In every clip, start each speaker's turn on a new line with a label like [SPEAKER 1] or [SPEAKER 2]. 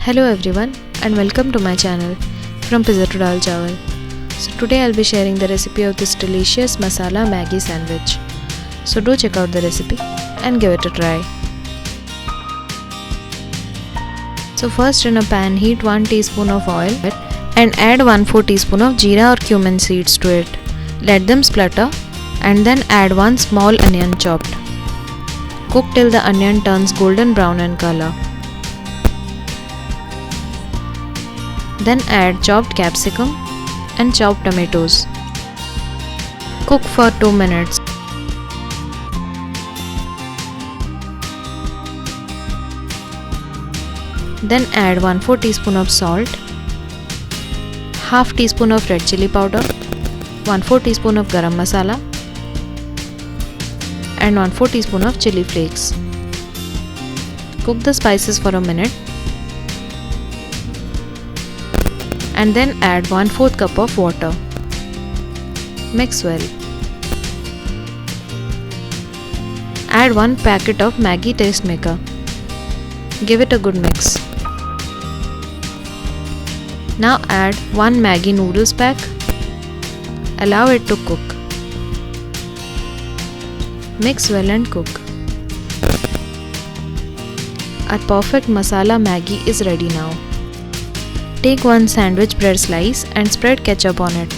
[SPEAKER 1] Hello everyone and welcome to my channel From Pizza to Dal Chawal. So today I'll be sharing the recipe of this delicious Masala Maggi sandwich. So do check out the recipe and give it a try. So first in a pan heat 1 teaspoon of oil and add 1/4 teaspoon of Jeera or Cumin seeds to it. Let them splutter and then add 1 small onion chopped. Cook till the onion turns golden brown in color. Then add chopped capsicum and chopped tomatoes. Cook for 2 minutes. Then add 1/4 teaspoon of salt, half teaspoon of red chili powder, 1/4 teaspoon of Garam Masala and 1/4 teaspoon of chili flakes. Cook the spices for a minute and then add 1/4 cup of water. Mix well. Add 1 packet of Maggi taste maker. Give it a good mix. Now add 1 Maggi noodles pack. Allow it to cook. Mix well and cook. Our perfect masala Maggi is ready now. Take 1 sandwich bread slice and spread ketchup on it.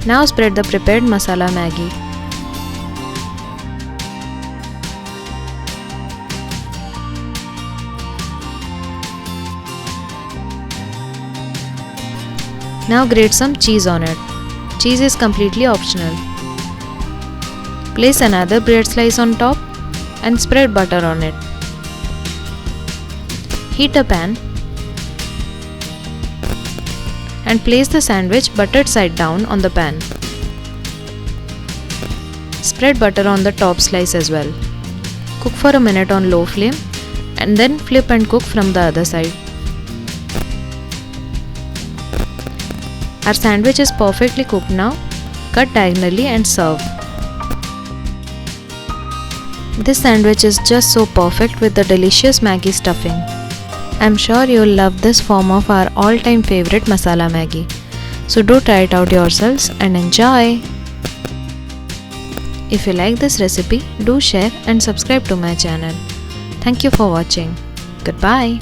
[SPEAKER 1] Now spread the prepared masala Maggi. Now grate some cheese on it. Cheese is completely optional. Place another bread slice on top and spread butter on it. Heat a pan and place the sandwich buttered side down on the pan. Spread butter on the top slice as well. Cook for a minute on low flame and then flip and cook from the other side. Our sandwich is perfectly cooked now. Cut diagonally and serve. This sandwich is just so perfect with the delicious Maggi stuffing. I'm sure you'll love this form of our all-time favorite masala Maggi. So do try it out yourselves and enjoy! If you like this recipe, do share and subscribe to my channel. Thank you for watching. Goodbye!